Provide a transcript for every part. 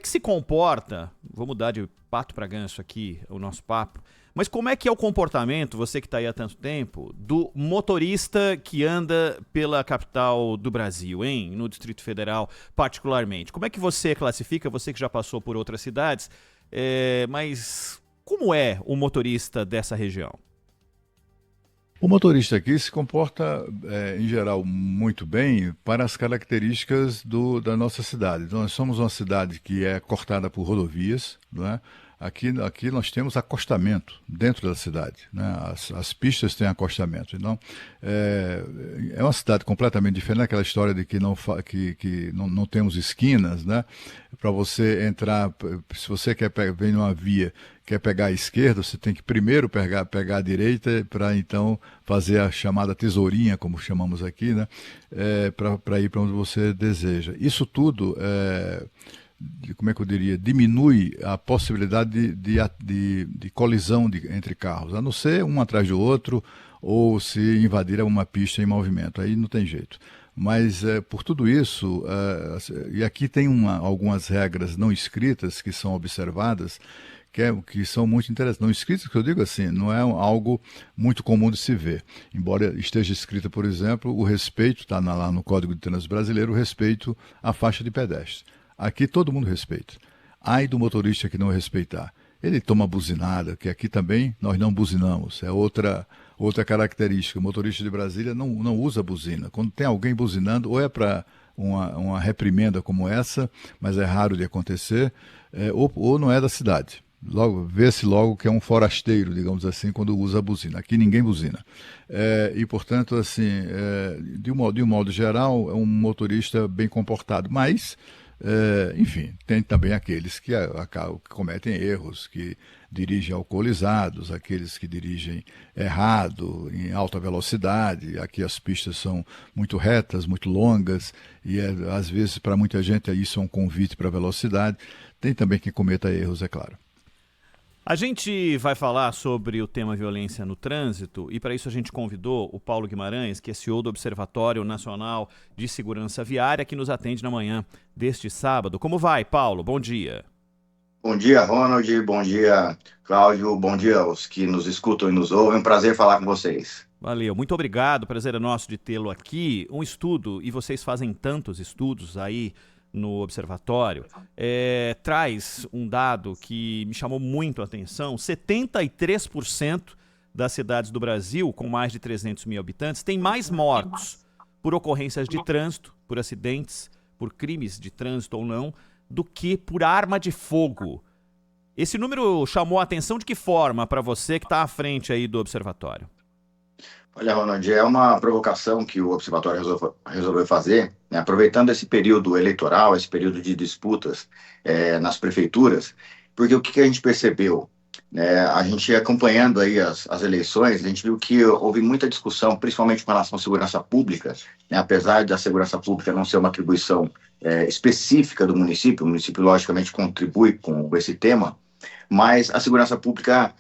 que se comporta, vou mudar de pato para ganso aqui o nosso papo, mas como é que é o comportamento, você que está aí há tanto tempo, do motorista que anda pela capital do Brasil, hein? No Distrito Federal particularmente? Como é que você classifica, você que já passou por outras cidades, mas como é o motorista dessa região? O motorista aqui se comporta, em geral, muito bem para as características da nossa cidade. Então, nós somos uma cidade que é cortada por rodovias, não é? Aqui nós temos acostamento dentro da cidade, né? As pistas têm acostamento. Então, é uma cidade completamente diferente daquela história de que não temos esquinas, né? Para você entrar, se você vem numa via, quer pegar a esquerda, você tem que primeiro pegar a direita para então fazer a chamada tesourinha, como chamamos aqui, né? Para ir para onde você deseja. Isso tudo como é que eu diria, diminui a possibilidade de colisão entre carros, a não ser um atrás do outro ou se invadir uma pista em movimento, aí não tem jeito. Mas por tudo isso, e aqui tem algumas regras não escritas que são observadas, que são muito interessantes. Não escritas, que eu digo assim, não é algo muito comum de se ver. Embora esteja escrita, por exemplo, o respeito, está lá no Código de Trânsito Brasileiro, o respeito à faixa de pedestre. Aqui todo mundo respeita. Ai do motorista que não respeitar. Ele toma buzinada, que aqui também nós não buzinamos. É outra característica. O motorista de Brasília não usa buzina. Quando tem alguém buzinando, ou é para uma reprimenda como essa, mas é raro de acontecer, ou não é da cidade. Vê-se logo que é um forasteiro, digamos assim, quando usa a buzina. Aqui ninguém buzina. E, portanto, assim, de um modo geral, é um motorista bem comportado. Mas enfim, tem também aqueles que cometem erros, que dirigem alcoolizados, aqueles que dirigem errado, em alta velocidade. Aqui as pistas são muito retas, muito longas, e às vezes para muita gente isso é um convite para a velocidade. Tem também quem cometa erros, é claro. A gente vai falar sobre o tema violência no trânsito e para isso a gente convidou o Paulo Guimarães, que é CEO do Observatório Nacional de Segurança Viária, que nos atende na manhã deste sábado. Como vai, Paulo? Bom dia. Bom dia, Ronald. Bom dia, Cláudio. Bom dia aos que nos escutam e nos ouvem. Um prazer falar com vocês. Valeu, muito obrigado. Prazer é nosso de tê-lo aqui. Um estudo, e vocês fazem tantos estudos aí no observatório, traz um dado que me chamou muito a atenção. 73% das cidades do Brasil, com mais de 300 mil habitantes, têm mais mortos por ocorrências de trânsito, por acidentes, por crimes de trânsito ou não, do que por arma de fogo. Esse número chamou a atenção de que forma para você que está à frente aí do observatório? Olha, Ronald, é uma provocação que o Observatório resolveu fazer, né, aproveitando esse período eleitoral, esse período de disputas nas prefeituras, porque o que a gente percebeu? A gente acompanhando aí as eleições, a gente viu que houve muita discussão, principalmente com relação à segurança pública, né, apesar da segurança pública não ser uma atribuição específica do município, o município logicamente contribui com esse tema, mas a segurança pública,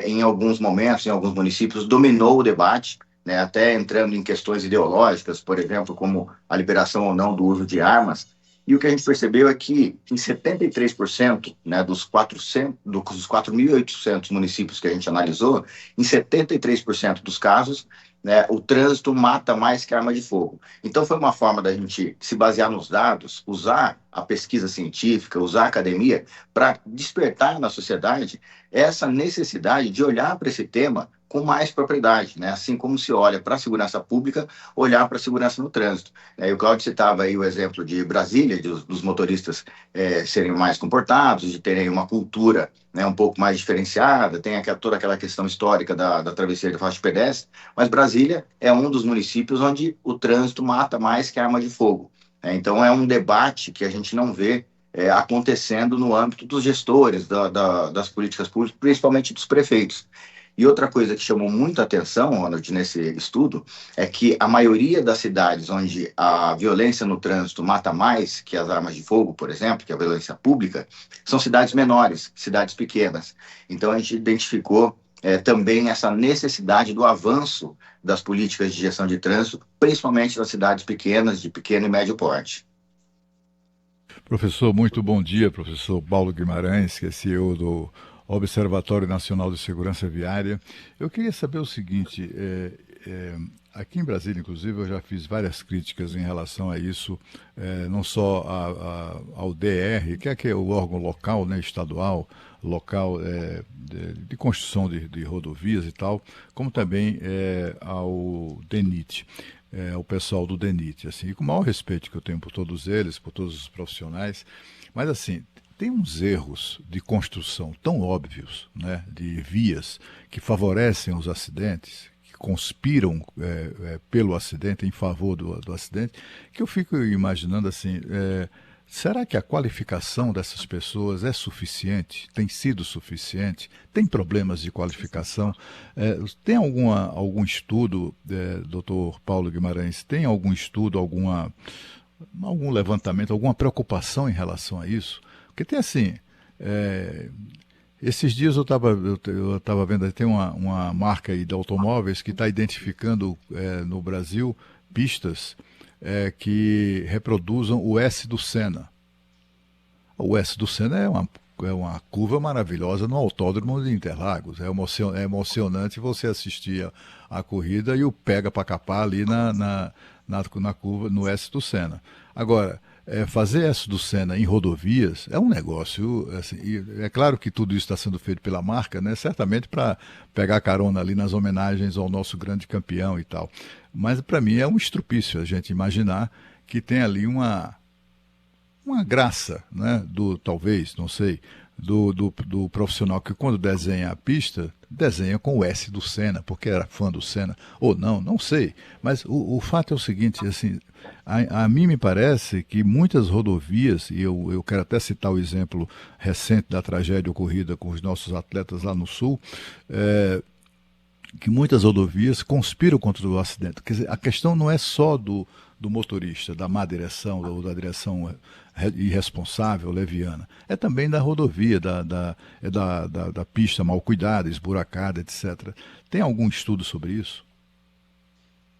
em alguns momentos, em alguns municípios, dominou o debate, né, até entrando em questões ideológicas, por exemplo, como a liberação ou não do uso de armas. E o que a gente percebeu é que em 73%, né, dos 4.800 municípios que a gente analisou, em 73% dos casos, né, o trânsito mata mais que arma de fogo. Então foi uma forma da gente se basear nos dados, usar a pesquisa científica, usar a academia para despertar na sociedade essa necessidade de olhar para esse tema com mais propriedade, né? Assim como se olha para a segurança pública, olhar para a segurança no trânsito. E o Cláudio citava aí o exemplo de Brasília, dos motoristas serem mais comportados, de terem uma cultura, né, um pouco mais diferenciada, tem toda aquela questão histórica da travessia de faixa de pedestre, mas Brasília é um dos municípios onde o trânsito mata mais que arma de fogo. Então é um debate que a gente não vê acontecendo no âmbito dos gestores das políticas públicas, principalmente dos prefeitos. E outra coisa que chamou muita atenção, Ronald, nesse estudo, é que a maioria das cidades onde a violência no trânsito mata mais que as armas de fogo, por exemplo, que é a violência pública, são cidades menores, cidades pequenas. Então a gente identificou também essa necessidade do avanço das políticas de gestão de trânsito, principalmente nas cidades pequenas, de pequeno e médio porte. Professor, muito bom dia, professor Paulo Guimarães, que é CEO do Observatório Nacional de Segurança Viária. Eu queria saber o seguinte, aqui em Brasília, inclusive, eu já fiz várias críticas em relação a isso, não só ao DR, que é o órgão local, né, estadual, local de construção de rodovias e tal, como também ao DENIT, o pessoal do DENIT, assim, e com o maior respeito que eu tenho por todos eles, por todos os profissionais, mas assim, tem uns erros de construção tão óbvios, né, de vias que favorecem os acidentes, que conspiram pelo acidente, em favor do acidente, que eu fico imaginando assim, será que a qualificação dessas pessoas é suficiente? Tem sido suficiente? Tem problemas de qualificação? Tem algum estudo, doutor Paulo Guimarães, tem algum estudo, algum levantamento, alguma preocupação em relação a isso? Porque tem assim, esses dias eu tava vendo, tem uma marca aí de automóveis que está identificando no Brasil pistas que reproduzam o S do Senna. O S do Senna é uma curva maravilhosa no Autódromo de Interlagos. É emocionante você assistir a corrida e o pega para capar ali na curva, no S do Senna. Agora, fazer S do Senna em rodovias é um negócio, assim, e é claro que tudo isso está sendo feito pela marca, né? Certamente para pegar carona ali nas homenagens ao nosso grande campeão e tal. Mas para mim é um estrupício a gente imaginar que tem ali uma graça, né? Talvez, não sei, do profissional que quando desenha a pista, desenha com o S do Senna, porque era fã do Senna, ou não sei. Mas o fato é o seguinte, assim, a mim me parece que muitas rodovias, e eu quero até citar o exemplo recente da tragédia ocorrida com os nossos atletas lá no Sul, que muitas rodovias conspiram contra o acidente. Quer dizer, a questão não é só do motorista, da má direção ou da direção irresponsável, leviana. É também da rodovia, da pista mal cuidada, esburacada, etc. Tem algum estudo sobre isso?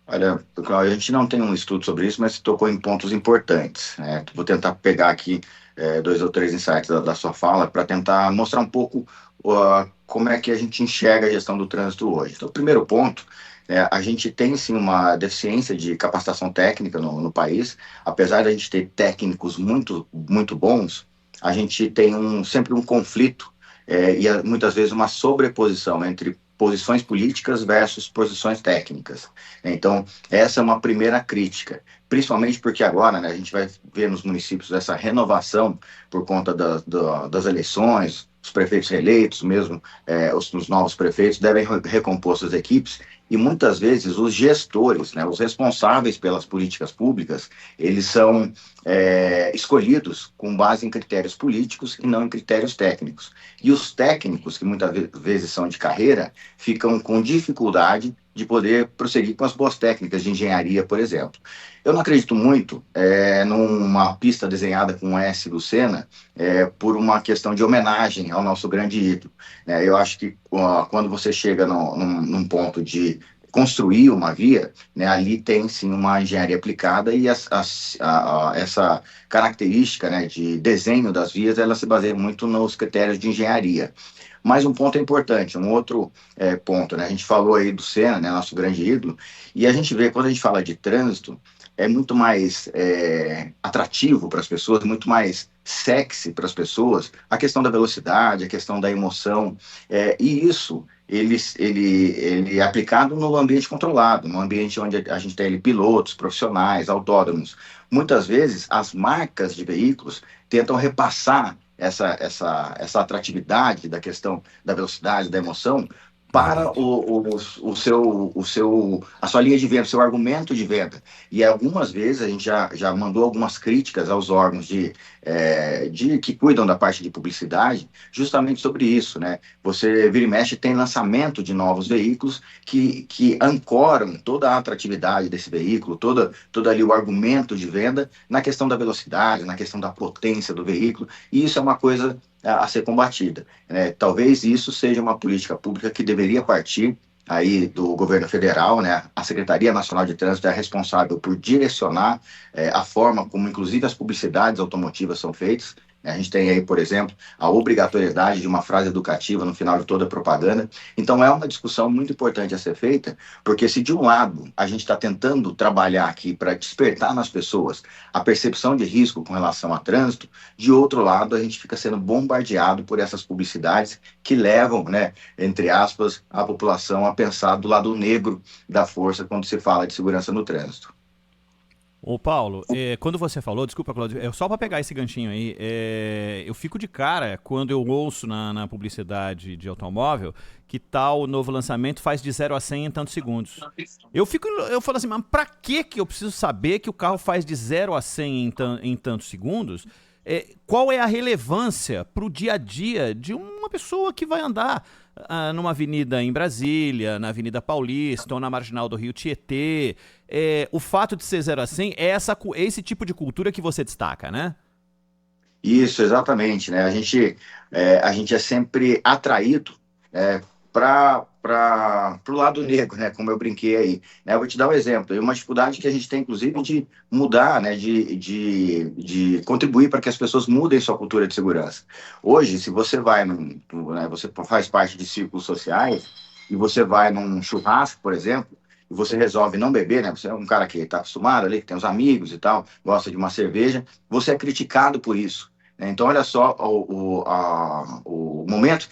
Olha, Cláudio, a gente não tem um estudo sobre isso, mas tocou em pontos importantes, né? Vou tentar pegar aqui dois ou três insights da sua fala para tentar mostrar um pouco como é que a gente enxerga a gestão do trânsito hoje. Então, o primeiro ponto, a gente tem sim uma deficiência de capacitação técnica no país, apesar de a gente ter técnicos muito, muito bons, a gente tem sempre um conflito muitas vezes uma sobreposição entre posições políticas versus posições técnicas. Então, essa é uma primeira crítica, principalmente porque agora, né, a gente vai ver nos municípios essa renovação por conta das eleições, os prefeitos reeleitos mesmo, os novos prefeitos devem recompor suas equipes, e muitas vezes os gestores, né, os responsáveis pelas políticas públicas, eles são escolhidos com base em critérios políticos e não em critérios técnicos. E os técnicos, que muitas vezes são de carreira, ficam com dificuldade de poder prosseguir com as boas técnicas de engenharia, por exemplo. Eu não acredito muito numa pista desenhada com o S do Senna por uma questão de homenagem ao nosso grande ídolo. Eu acho que quando você chega num ponto de construir uma via, né, ali tem sim uma engenharia aplicada e essa característica, né, de desenho das vias, ela se baseia muito nos critérios de engenharia. Mas um ponto importante, um outro ponto, né, a gente falou aí do Senna, né, nosso grande ídolo, e a gente vê, quando a gente fala de trânsito, é muito mais atrativo para as pessoas, muito mais sexy para as pessoas, a questão da velocidade, a questão da emoção, e isso ele é aplicado no ambiente controlado, no ambiente onde a gente tem ali pilotos, profissionais, autódromos. Muitas vezes, as marcas de veículos tentam repassar essa atratividade da questão da velocidade, da emoção, para a sua linha de venda, o seu argumento de venda. E algumas vezes a gente já mandou algumas críticas aos órgãos que cuidam da parte de publicidade, justamente sobre isso, né? Você vira e mexe, tem lançamento de novos veículos que ancoram toda a atratividade desse veículo, todo ali o argumento de venda na questão da velocidade, na questão da potência do veículo, e isso é uma coisa a ser combatida. Talvez isso seja uma política pública que deveria partir aí do governo federal, né? A Secretaria Nacional de Trânsito é responsável por direcionar a forma como, inclusive, as publicidades automotivas são feitas. A gente tem aí, por exemplo, a obrigatoriedade de uma frase educativa no final de toda a propaganda. Então, é uma discussão muito importante a ser feita, porque se de um lado a gente está tentando trabalhar aqui para despertar nas pessoas a percepção de risco com relação a trânsito, de outro lado a gente fica sendo bombardeado por essas publicidades que levam, né, entre aspas, a população a pensar do lado negro da força quando se fala de segurança no trânsito. Ô Paulo, quando você falou, desculpa, Claudio, só para pegar esse ganchinho aí, eu fico de cara quando eu ouço na publicidade de automóvel que tal novo lançamento faz de 0 a 100 em tantos segundos. Eu falo assim, mas pra que eu preciso saber que o carro faz de 0 a 100 em tantos segundos? Qual é a relevância pro dia a dia de uma pessoa que vai andar numa avenida em Brasília, na Avenida Paulista ou na Marginal do Rio Tietê? O fato de ser 0 a 100 é esse tipo de cultura que você destaca, né? Isso, exatamente, né? A gente é sempre atraído para o lado negro, né? Como eu brinquei aí. Né? Eu vou te dar um exemplo. Uma dificuldade que a gente tem, inclusive, de mudar, né? De contribuir para que as pessoas mudem sua cultura de segurança. Hoje, se você vai né, você faz parte de círculos sociais e você vai num churrasco, por exemplo, e você resolve não beber, né? Você é um cara que está acostumado ali, que tem os amigos e tal, gosta de uma cerveja, você é criticado por isso. Então, olha só o momento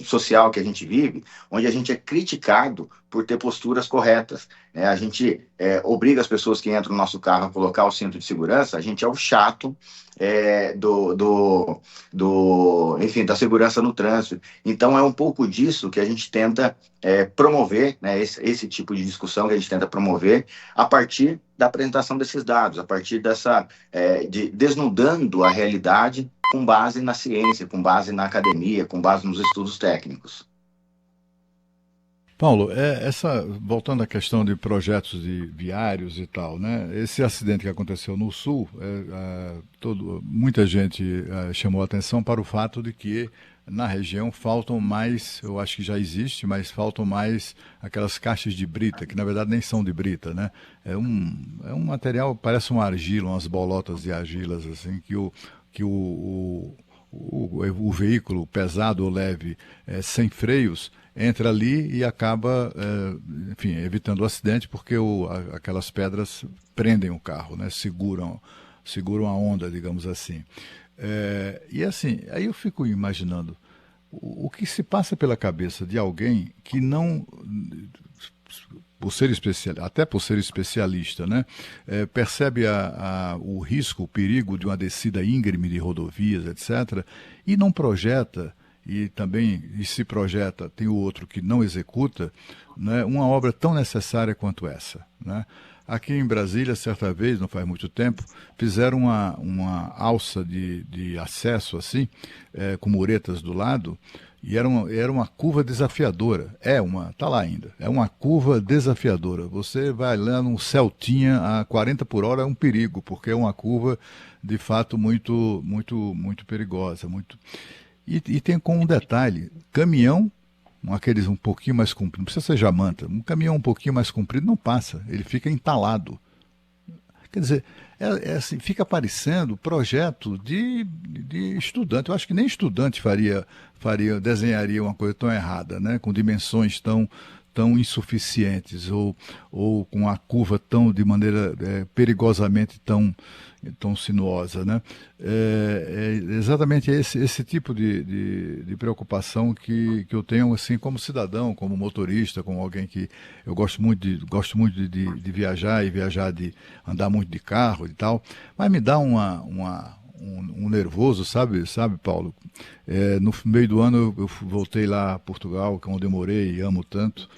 social que a gente vive, onde a gente é criticado por ter posturas corretas. Né? A gente obriga as pessoas que entram no nosso carro a colocar o cinto de segurança, a gente é o chato enfim, da segurança no trânsito. Então, é um pouco disso que a gente tenta promover, né? Esse tipo de discussão que a gente tenta promover a partir da apresentação desses dados, a partir de desnudando a realidade com base na ciência, com base na academia, com base nos estudos técnicos. Paulo, voltando à questão de projetos de viários e tal, né? Esse acidente que aconteceu no Sul, muita gente chamou a atenção para o fato de que na região faltam mais, eu acho que já existe, mas faltam mais aquelas caixas de brita, que na verdade nem são de brita, né? É um material, parece uma argila, umas bolotas de argilas, assim, o veículo pesado ou leve, sem freios, entra ali e acaba, enfim, evitando o acidente, porque aquelas pedras prendem o carro, né? Seguram a onda, digamos assim. E assim, aí eu fico imaginando o que se passa pela cabeça de alguém que não, até por ser especialista, né, percebe o risco, o perigo de uma descida íngreme de rodovias, etc., e não projeta, e se projeta, tem o outro que não executa, né, uma obra tão necessária quanto essa, né? Aqui em Brasília, certa vez, não faz muito tempo, fizeram uma alça de acesso, assim, com muretas do lado, e era uma curva desafiadora. Está lá ainda, é uma curva desafiadora. Você vai lá num Celtinha a 40 por hora, é um perigo, porque é uma curva, de fato, muito, muito, muito perigosa. E tem como um detalhe, caminhão, aqueles um pouquinho mais comprido, não precisa ser jamanta, um caminhão um pouquinho mais comprido não passa, ele fica entalado. Quer dizer, assim, fica parecendo projeto de estudante. Eu acho que nem estudante desenharia uma coisa tão errada, né? Com dimensões tão insuficientes ou com a curva de maneira perigosamente tão sinuosa, né? Exatamente esse tipo de preocupação que eu tenho, assim, como cidadão, como motorista, como alguém que eu gosto muito de viajar de andar muito de carro e tal, mas me dá um nervoso, sabe, Paulo? No meio do ano eu voltei lá a Portugal, que é onde eu morei e amo tanto,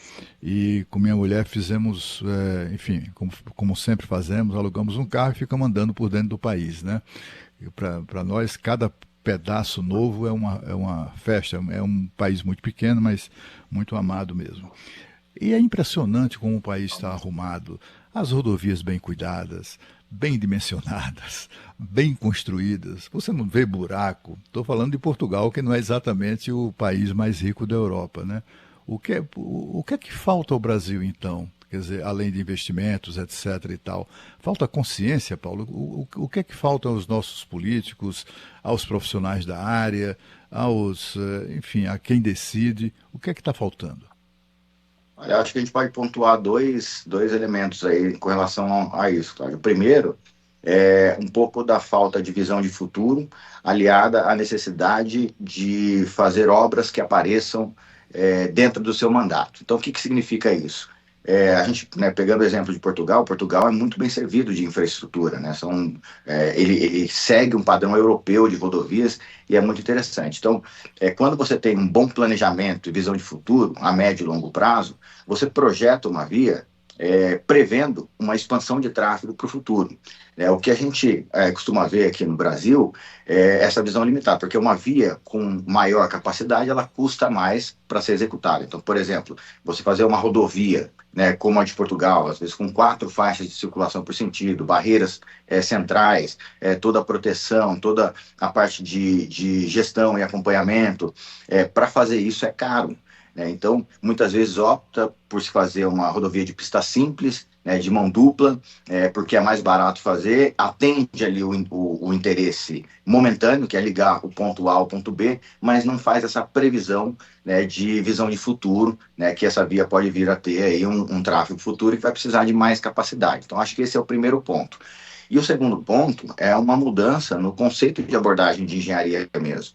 e com minha mulher fizemos, enfim, como sempre fazemos, alugamos um carro e ficamos andando por dentro do país, né? Para nós, cada pedaço novo é uma festa, é um país muito pequeno, mas muito amado mesmo. E é impressionante como o país está arrumado, as rodovias bem cuidadas, bem dimensionadas, bem construídas. Você não vê buraco. Estou falando de Portugal, que não é exatamente o país mais rico da Europa, né? O que é que falta ao Brasil, então? Quer dizer, além de investimentos, etc. e tal. Falta consciência, Paulo? O que é que falta aos nossos políticos, aos profissionais da área, enfim, a quem decide? O que é que está faltando? Olha, acho que a gente pode pontuar dois elementos aí com relação a isso, Cláudio. O primeiro é um pouco da falta de visão de futuro, aliada à necessidade de fazer obras que apareçam dentro do seu mandato. Então, o que significa isso? A gente, né, pegando o exemplo de Portugal, Portugal é muito bem servido de infraestrutura, né? Ele segue um padrão europeu de rodovias e é muito interessante. Então, quando você tem um bom planejamento e visão de futuro, a médio e longo prazo, você projeta uma via prevendo uma expansão de tráfego para o futuro. O que a gente costuma ver aqui no Brasil é essa visão limitada, porque uma via com maior capacidade, ela custa mais para ser executada. Então, por exemplo, você fazer uma rodovia, né, como a de Portugal, às vezes com 4 faixas de circulação por sentido, barreiras centrais, toda a proteção, toda a parte de gestão e acompanhamento, para fazer isso é caro. Então, muitas vezes opta por se fazer uma rodovia de pista simples, né, de mão dupla, porque é mais barato fazer, atende ali o interesse momentâneo, que é ligar o ponto A ao ponto B, mas não faz essa previsão, né, de visão de futuro, né, que essa via pode vir a ter aí um tráfego futuro que vai precisar de mais capacidade. Então, acho que esse é o primeiro ponto. E o segundo ponto é uma mudança no conceito de abordagem de engenharia mesmo.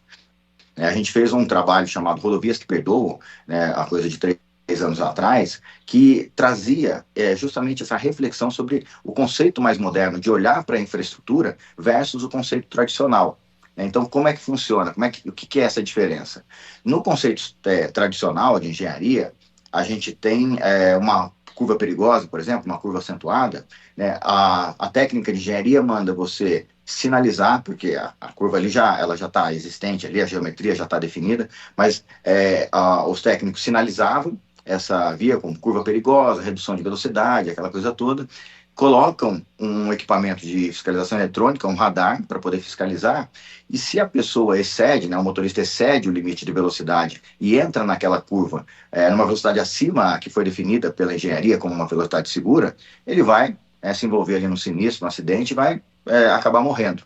A gente fez um trabalho chamado Rodovias que Perdoam, né, a coisa de 3 anos atrás, que trazia justamente essa reflexão sobre o conceito mais moderno de olhar para a infraestrutura versus o conceito tradicional. Então, como é que funciona? O que é essa diferença? No conceito tradicional de engenharia, a gente tem uma curva perigosa, por exemplo, uma curva acentuada, né? A técnica de engenharia manda você sinalizar, porque a curva ali ela já está existente ali, a geometria já está definida, mas os técnicos sinalizavam essa via com curva perigosa, redução de velocidade, aquela coisa toda, colocam um equipamento de fiscalização eletrônica, um radar, para poder fiscalizar, e se a pessoa excede, né, o motorista excede o limite de velocidade e entra naquela curva numa velocidade acima que foi definida pela engenharia como uma velocidade segura, ele vai se envolver ali no sinistro, no acidente, e vai acabar morrendo.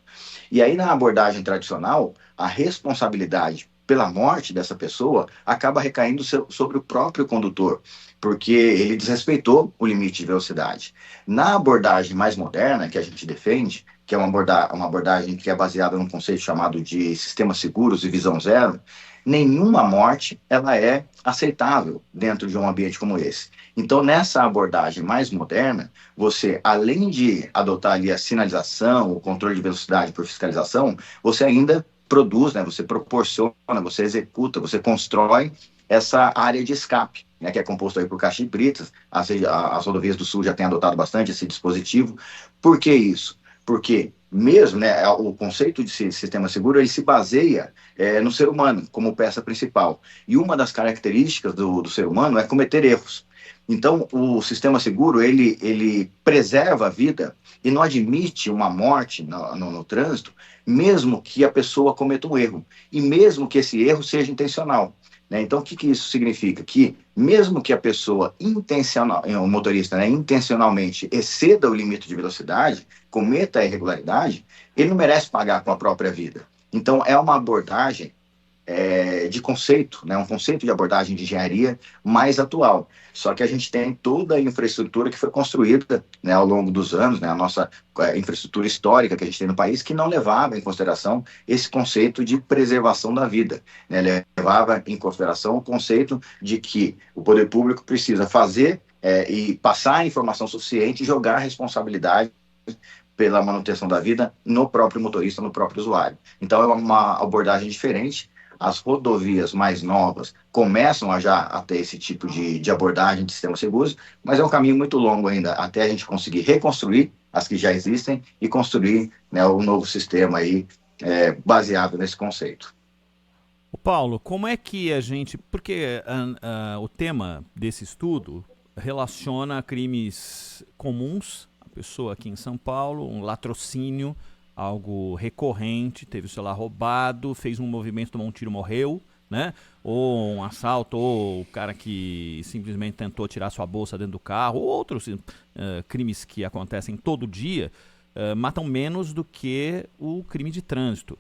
E aí, na abordagem tradicional, a responsabilidade pela morte dessa pessoa acaba recaindo sobre o próprio condutor, porque ele desrespeitou o limite de velocidade. Na abordagem mais moderna, que a gente defende, que é uma abordagem que é baseada num conceito chamado de sistemas seguros e visão zero, nenhuma morte ela é aceitável dentro de um ambiente como esse. Então, nessa abordagem mais moderna, você, além de adotar ali a sinalização, o controle de velocidade por fiscalização, você ainda produz, né, você proporciona, você executa, você constrói essa área de escape, né, que é composto aí por caixa de britas. As rodovias do Sul já têm adotado bastante esse dispositivo. Por que isso? Porque mesmo, né, o conceito de sistema seguro ele se baseia no ser humano como peça principal. E uma das características do ser humano é cometer erros. Então, o sistema seguro, ele preserva a vida e não admite uma morte no trânsito, mesmo que a pessoa cometa um erro, e mesmo que esse erro seja intencional. Então, o que isso significa? Que mesmo que a pessoa o motorista, né, intencionalmente exceda o limite de velocidade, cometa a irregularidade, ele não merece pagar com a própria vida. Então, é uma abordagem de conceito, né, um conceito de abordagem de engenharia mais atual. Só que a gente tem toda a infraestrutura que foi construída, né, ao longo dos anos, né, a nossa infraestrutura histórica que a gente tem no país, que não levava em consideração esse conceito de preservação da vida, né, levava em consideração o conceito de que o poder público precisa fazer e passar a informação suficiente e jogar a responsabilidade pela manutenção da vida no próprio motorista, no próprio usuário. Então, é uma abordagem diferente. As rodovias mais novas começam já a ter esse tipo de abordagem de sistemas seguros, mas é um caminho muito longo ainda até a gente conseguir reconstruir as que já existem e construir, né, um novo sistema aí, baseado nesse conceito. Paulo, como é que a gente... Porque o tema desse estudo relaciona crimes comuns, a pessoa aqui em São Paulo, um latrocínio, algo recorrente, teve o celular roubado, fez um movimento, tomou um tiro, morreu, né? Ou um assalto, ou o cara que simplesmente tentou tirar sua bolsa dentro do carro, ou outros crimes que acontecem todo dia, matam menos do que o crime de trânsito.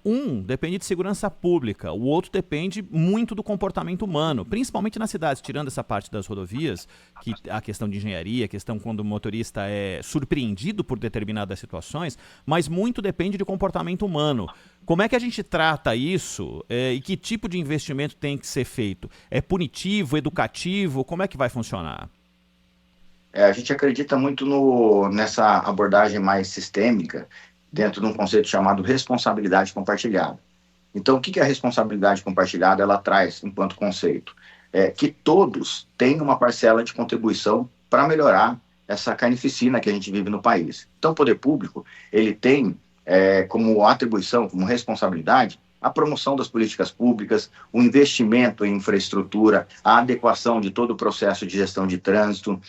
Um depende de segurança pública, o outro depende muito do comportamento humano, principalmente nas cidades, tirando essa parte das rodovias, que a questão de engenharia, a questão quando o motorista é surpreendido por determinadas situações, mas muito depende de comportamento humano. Como é que a gente trata isso e que tipo de investimento tem que ser feito? É punitivo, educativo? Como é que vai funcionar? A gente acredita muito nessa abordagem mais sistêmica, dentro de um conceito chamado responsabilidade compartilhada. Então, o que a responsabilidade compartilhada ela traz enquanto conceito? Que todos têm uma parcela de contribuição para melhorar essa carnificina que a gente vive no país. Então, o poder público ele tem como atribuição, como responsabilidade, a promoção das políticas públicas, o investimento em infraestrutura, a adequação de todo o processo de gestão de trânsito,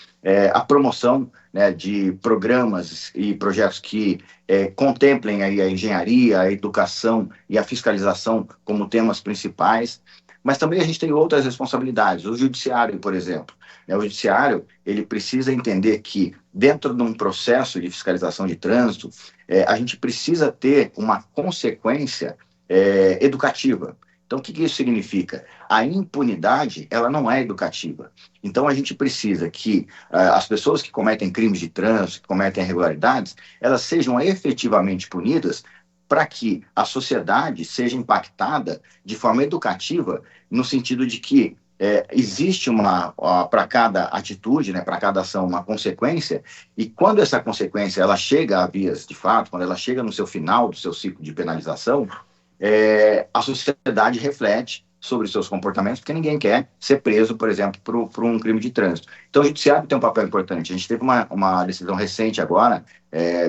a promoção, né, de programas e projetos que contemplem aí a engenharia, a educação e a fiscalização como temas principais. Mas também a gente tem outras responsabilidades. O judiciário, por exemplo. O judiciário ele precisa entender que, dentro de um processo de fiscalização de trânsito, a gente precisa ter uma consequência educativa. Então, o que isso significa? A impunidade, ela não é educativa. Então, a gente precisa que as pessoas que cometem crimes de trânsito, que cometem irregularidades, elas sejam efetivamente punidas para que a sociedade seja impactada de forma educativa, no sentido de que existe para cada atitude, né, para cada ação, uma consequência, e quando essa consequência ela chega a vias de fato, quando ela chega no seu final do seu ciclo de penalização, a sociedade reflete sobre os seus comportamentos, porque ninguém quer ser preso, por exemplo, por um crime de trânsito. Então, o judiciário tem um papel importante. A gente teve uma decisão recente agora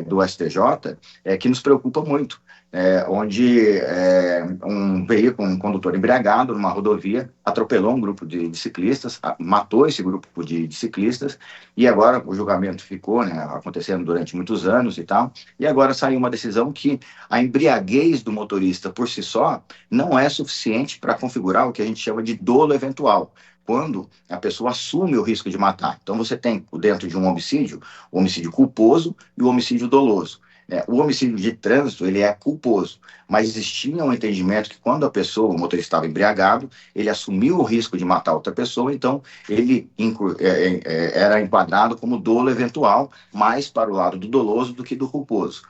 do STJ que nos preocupa muito, onde um veículo, um condutor embriagado numa rodovia, atropelou um grupo de ciclistas, matou esse grupo de ciclistas, e agora o julgamento ficou, né, acontecendo durante muitos anos e tal, e agora saiu uma decisão que a embriaguez do motorista por si só não é suficiente para configurar o que a gente chama de dolo eventual, quando a pessoa assume o risco de matar. Então você tem, dentro de um homicídio, o homicídio culposo e o homicídio doloso. O homicídio de trânsito, ele é culposo, mas existia um entendimento que quando o motorista estava embriagado, ele assumiu o risco de matar outra pessoa, então ele era enquadrado como dolo eventual, mais para o lado do doloso do que do culposo.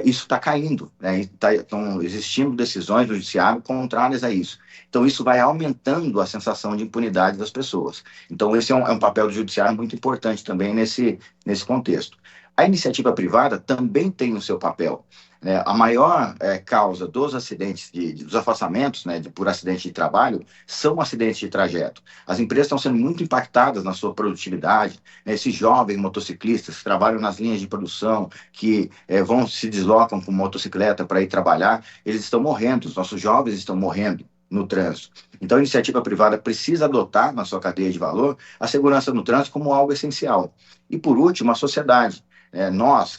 Isso está caindo, né? Estão existindo decisões do judiciário contrárias a isso. Então isso vai aumentando a sensação de impunidade das pessoas. Então esse é um papel do judiciário muito importante também nesse contexto. A iniciativa privada também tem o seu papel. A maior causa dos acidentes, dos afastamentos, né, por acidente de trabalho, são acidentes de trajeto. As empresas estão sendo muito impactadas na sua produtividade. Esses jovens motociclistas que trabalham nas linhas de produção, que se deslocam com motocicleta para ir trabalhar, eles estão morrendo, os nossos jovens estão morrendo no trânsito. Então, a iniciativa privada precisa adotar na sua cadeia de valor a segurança no trânsito como algo essencial. E, por último, a sociedade.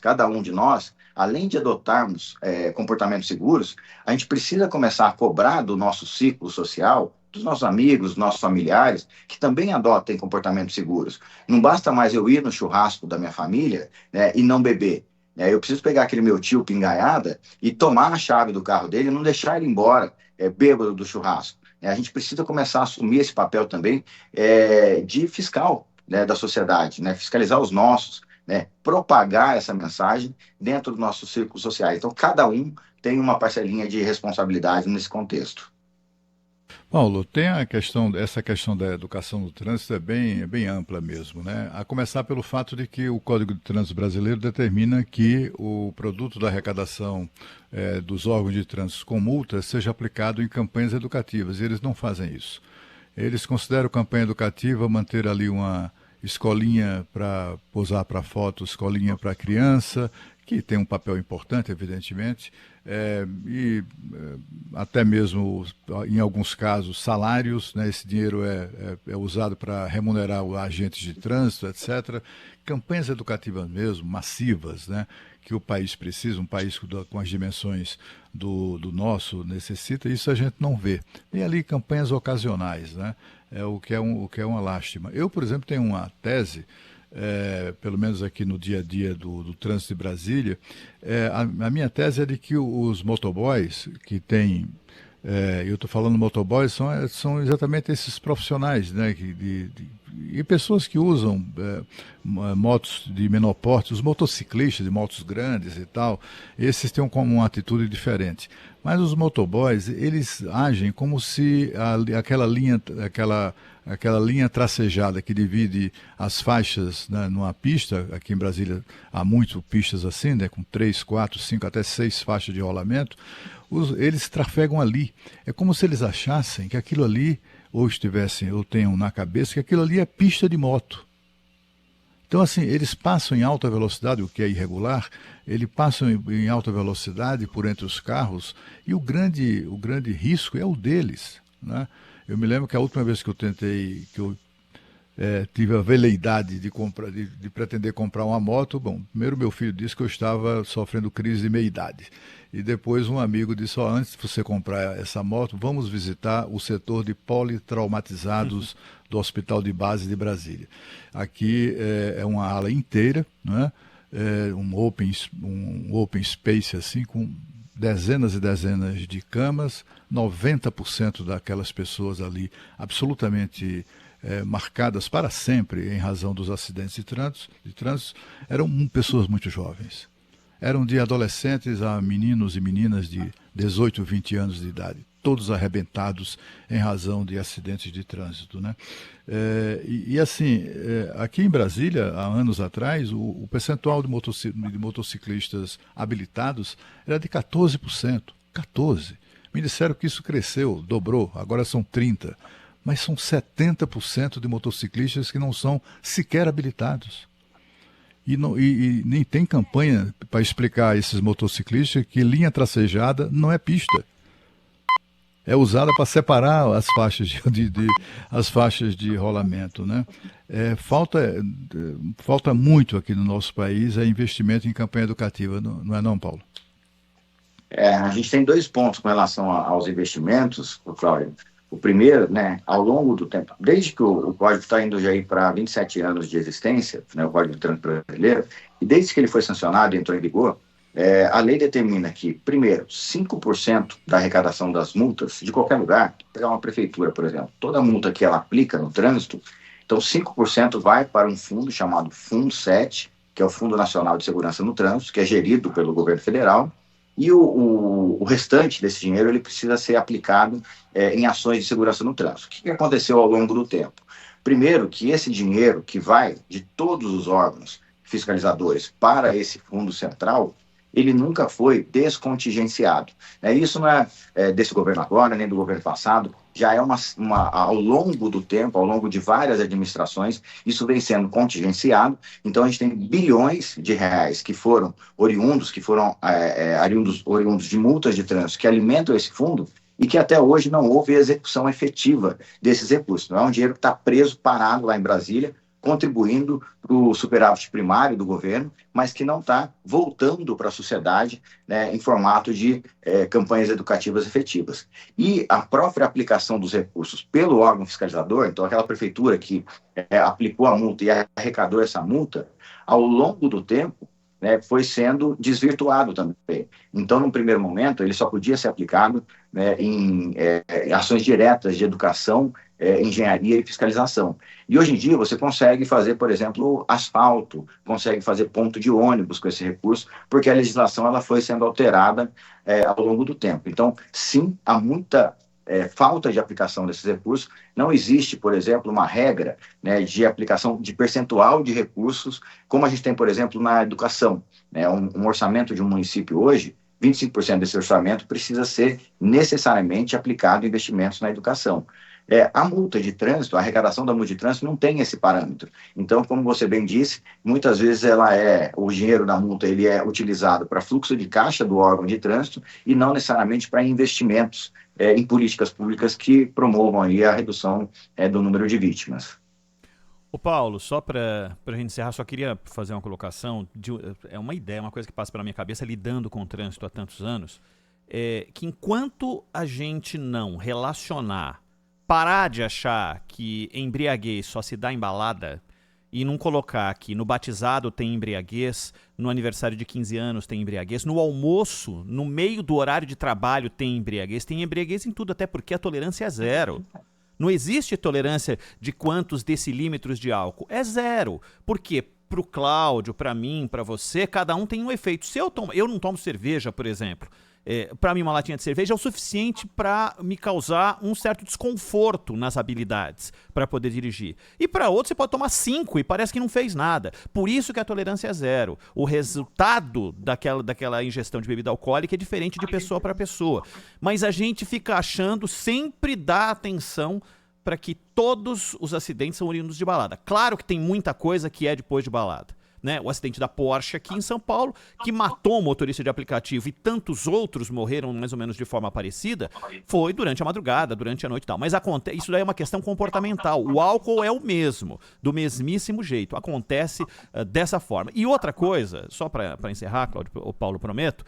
Cada um de nós, além de adotarmos comportamentos seguros, a gente precisa começar a cobrar do nosso ciclo social, dos nossos amigos, dos nossos familiares, que também adotem comportamentos seguros. Não basta mais eu ir no churrasco da minha família, né, e não beber. Eu preciso pegar aquele meu tio pingaiada e tomar a chave do carro dele e não deixar ele embora bêbado do churrasco. A gente precisa começar a assumir esse papel também de fiscal, né, da sociedade, né, fiscalizar os nossos, propagar essa mensagem dentro dos nossos círculos sociais. Então, cada um tem uma parcelinha de responsabilidade nesse contexto. Paulo, tem essa questão da educação no trânsito é bem ampla mesmo, né? A começar pelo fato de que o Código de Trânsito Brasileiro determina que o produto da arrecadação dos órgãos de trânsito com multas seja aplicado em campanhas educativas, e eles não fazem isso. Eles consideram campanha educativa manter ali uma escolinha para posar para foto, escolinha para criança, que tem um papel importante, evidentemente, e até mesmo, em alguns casos, salários, né? Esse dinheiro é usado para remunerar os agentes de trânsito, etc. Campanhas educativas mesmo, massivas, né? Que o país precisa, um país com as dimensões do nosso necessita, isso a gente não vê. E ali campanhas ocasionais, né? O que é uma lástima. Eu, por exemplo, tenho uma tese, pelo menos aqui no dia a dia do trânsito de Brasília, a minha tese é de que os motoboys que têm, eu estou falando motoboys, são exatamente esses profissionais, né, e pessoas que usam motos de menor porte, os motociclistas de motos grandes e tal, esses têm uma atitude diferente. Mas os motoboys, eles agem como se aquela linha tracejada que divide as faixas, né, numa pista, aqui em Brasília há muito pistas assim, né, com 3, 4, 5, até 6 faixas de rolamento, eles trafegam ali. É como se eles achassem que aquilo ali, ou tenham na cabeça que aquilo ali é pista de moto. Então, assim, eles passam em alta velocidade, o que é irregular, eles passam em alta velocidade por entre os carros, e o grande risco é o deles, né? Eu me lembro que a última vez que eu tive a veleidade de pretender comprar uma moto, bom, primeiro meu filho disse que eu estava sofrendo crise de meia-idade. E depois um amigo disse, antes de você comprar essa moto, vamos visitar o setor de politraumatizados do Hospital de Base de Brasília. Aqui é uma ala inteira, né? Um open space assim, com dezenas e dezenas de camas, 90% daquelas pessoas ali absolutamente marcadas para sempre em razão dos acidentes de trânsito, eram pessoas muito jovens. Eram de adolescentes a meninos e meninas de 18, 20 anos de idade, todos arrebentados em razão de acidentes de trânsito, né? Assim, aqui em Brasília, há anos atrás, o percentual de motociclistas habilitados era de 14%. 14%. Me disseram que isso cresceu, dobrou, agora são 30%. Mas são 70% de motociclistas que não são sequer habilitados. E nem tem campanha para explicar a esses motociclistas que linha tracejada não é pista. É usada para separar as faixas de rolamento, né? Falta muito aqui no nosso país investimento em campanha educativa, não é não, Paulo? A gente tem 2 pontos com relação aos investimentos, Cláudio. O primeiro, né, ao longo do tempo, desde que o Código está indo já para 27 anos de existência, né, o Código de Trânsito Brasileiro, e desde que ele foi sancionado e entrou em vigor, a lei determina que, primeiro, 5% da arrecadação das multas de qualquer lugar, pegar uma prefeitura, por exemplo, toda multa que ela aplica no trânsito, então 5% vai para um fundo chamado Fundo 7, que é o Fundo Nacional de Segurança no Trânsito, que é gerido pelo governo federal, e o restante desse dinheiro ele precisa ser aplicado em ações de segurança no trânsito. O que aconteceu ao longo do tempo? Primeiro, que esse dinheiro que vai de todos os órgãos fiscalizadores para esse fundo central, ele nunca foi descontingenciado. Isso não é desse governo agora, nem do governo passado, já é ao longo do tempo, ao longo de várias administrações, isso vem sendo contingenciado. Então, a gente tem bilhões de reais que foram oriundos de multas de trânsito que alimentam esse fundo e que até hoje não houve execução efetiva desses recursos. Não é um dinheiro que está preso, parado lá em Brasília, contribuindo para o superávit primário do governo, mas que não está voltando para a sociedade, né, em formato de campanhas educativas efetivas. E a própria aplicação dos recursos pelo órgão fiscalizador, então aquela prefeitura que aplicou a multa e arrecadou essa multa, ao longo do tempo, né, foi sendo desvirtuado também. Então, no primeiro momento, ele só podia ser aplicado, né, em ações diretas de educação, engenharia e fiscalização. E hoje em dia você consegue fazer, por exemplo, asfalto, consegue fazer ponto de ônibus com esse recurso, porque a legislação ela foi sendo alterada ao longo do tempo. Então, sim, há muita falta de aplicação desses recursos. Não existe, por exemplo, uma regra, né, de aplicação de percentual de recursos, como a gente tem, por exemplo, na educação. Né, um orçamento de um município hoje, 25% desse orçamento precisa ser necessariamente aplicado em investimentos na educação. A multa de trânsito, a arrecadação da multa de trânsito não tem esse parâmetro. Então, como você bem disse, muitas vezes o dinheiro da multa ele é utilizado para fluxo de caixa do órgão de trânsito e não necessariamente para investimentos em políticas públicas que promovam aí a redução do número de vítimas. Ô Paulo, só para a gente encerrar, só queria fazer uma colocação, é uma ideia, uma coisa que passa pela minha cabeça, lidando com o trânsito há tantos anos, que enquanto a gente não relacionar, parar de achar que embriaguez só se dá em balada e não colocar que no batizado tem embriaguez, no aniversário de 15 anos tem embriaguez, no almoço, no meio do horário de trabalho tem embriaguez em tudo, até porque a tolerância é zero. Não existe tolerância de quantos decilímetros de álcool. É zero. Por quê? Pro Cláudio, para mim, para você, cada um tem um efeito. Se eu não tomo cerveja, por exemplo, para mim uma latinha de cerveja é o suficiente para me causar um certo desconforto nas habilidades para poder dirigir. E para outro você pode tomar 5 e parece que não fez nada. Por isso que a tolerância é zero. O resultado daquela ingestão de bebida alcoólica é diferente de pessoa para pessoa. Mas a gente fica achando, sempre dá atenção para que todos os acidentes são oriundos de balada. Claro que tem muita coisa que é depois de balada. Né? O acidente da Porsche aqui em São Paulo, que matou um motorista de aplicativo e tantos outros morreram mais ou menos de forma parecida, foi durante a madrugada, durante a noite e tal. Mas isso daí é uma questão comportamental. O álcool é o mesmo, do mesmíssimo jeito. Acontece dessa forma. E outra coisa, só para encerrar, Cláudio, o Paulo, prometo,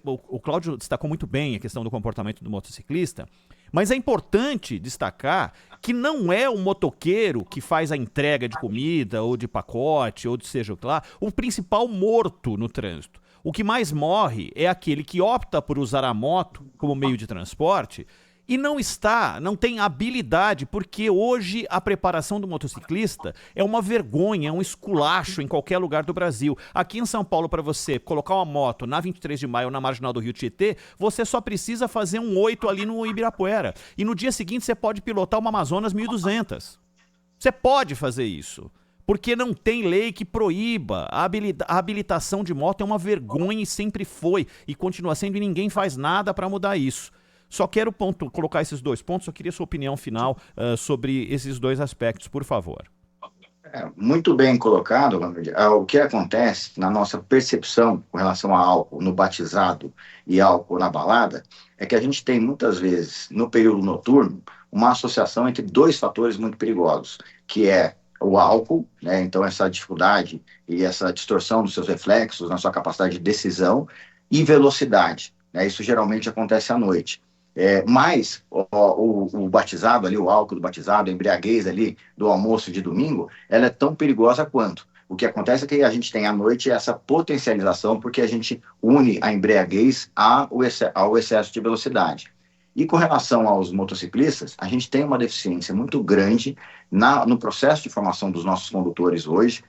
o Cláudio destacou muito bem a questão do comportamento do motociclista, mas é importante destacar que não é o motoqueiro que faz a entrega de comida ou de pacote ou de seja o que lá, o principal morto no trânsito. O que mais morre é aquele que opta por usar a moto como meio de transporte e não tem habilidade, porque hoje a preparação do motociclista é uma vergonha, é um esculacho em qualquer lugar do Brasil. Aqui em São Paulo, para você colocar uma moto na 23 de maio ou na Marginal do Rio Tietê, você só precisa fazer um 8 ali no Ibirapuera. E no dia seguinte você pode pilotar uma Amazonas 1200. Você pode fazer isso. Porque não tem lei que proíba. A habilitação de moto é uma vergonha e sempre foi. E continua sendo, e ninguém faz nada para mudar isso. Só quero colocar esses 2 pontos, só queria sua opinião final sobre esses 2 aspectos, por favor. Muito bem colocado, Lamir. O que acontece na nossa percepção com relação a álcool no batizado e álcool na balada é que a gente tem muitas vezes, no período noturno, uma associação entre 2 fatores muito perigosos, que é o álcool, né? Então essa dificuldade e essa distorção dos seus reflexos, na sua capacidade de decisão, e velocidade, né? Isso geralmente acontece à noite. Mas o batizado ali, o álcool do batizado, a embriaguez ali do almoço de domingo, ela é tão perigosa quanto. O que acontece é que a gente tem à noite essa potencialização porque a gente une a embriaguez ao excesso de velocidade. E com relação aos motociclistas, a gente tem uma deficiência muito grande no processo de formação dos nossos condutores hoje.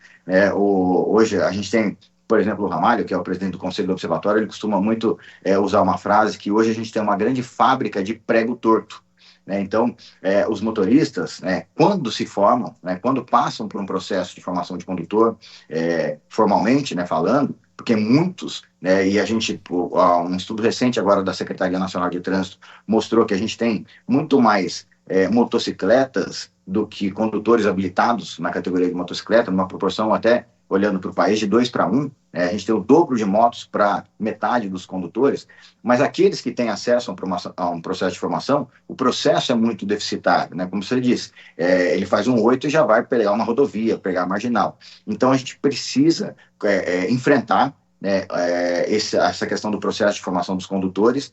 Hoje a gente tem, por exemplo, o Ramalho, que é o presidente do Conselho do Observatório, ele costuma muito usar uma frase que hoje a gente tem uma grande fábrica de prego torto. Né? Então, os motoristas, né, quando se formam, né, quando passam por um processo de formação de condutor, formalmente, né, falando, porque muitos, né, e a gente, um estudo recente agora da Secretaria Nacional de Trânsito mostrou que a gente tem muito mais motocicletas do que condutores habilitados na categoria de motocicleta, numa proporção até, olhando para o país, de 2 para 1, a gente tem o dobro de motos para metade dos condutores, mas aqueles que têm acesso a um processo de formação, o processo é muito deficitário, né? Como você disse, ele faz um 8 e já vai pegar uma rodovia, pegar a marginal. Então a gente precisa enfrentar, né, essa questão do processo de formação dos condutores,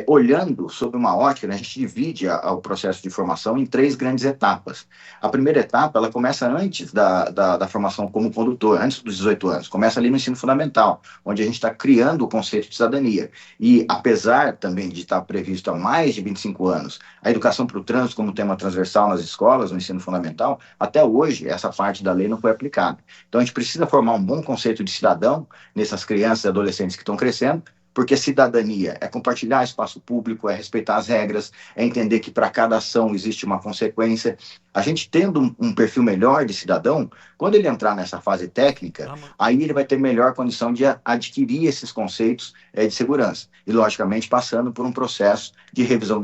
olhando sob uma ótica, né, a gente divide o processo de formação em 3 grandes etapas. A primeira etapa, ela começa antes da formação como condutor, antes dos 18 anos, começa ali no ensino fundamental, onde a gente está criando o conceito de cidadania. E apesar também de estar previsto há mais de 25 anos, a educação para o trânsito como tema transversal nas escolas, no ensino fundamental, até hoje essa parte da lei não foi aplicada. Então a gente precisa formar um bom conceito de cidadão nessas crianças e adolescentes que estão crescendo, Porque cidadania é compartilhar espaço público, é respeitar as regras, é entender que para cada ação existe uma consequência. A gente tendo um perfil melhor de cidadão, quando ele entrar nessa fase técnica, aí ele vai ter melhor condição de adquirir esses conceitos de segurança. E, logicamente, passando por um processo de revisão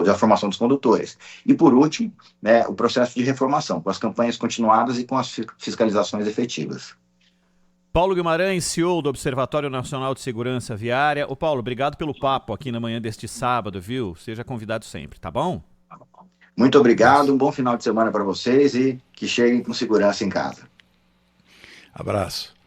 da formação dos condutores. E, por último, né, o processo de reformação, com as campanhas continuadas e com as fiscalizações efetivas. Paulo Guimarães, CEO do Observatório Nacional de Segurança Viária. Ô Paulo, obrigado pelo papo aqui na manhã deste sábado, viu? Seja convidado sempre, tá bom? Muito obrigado, um bom final de semana para vocês e que cheguem com segurança em casa. Abraço.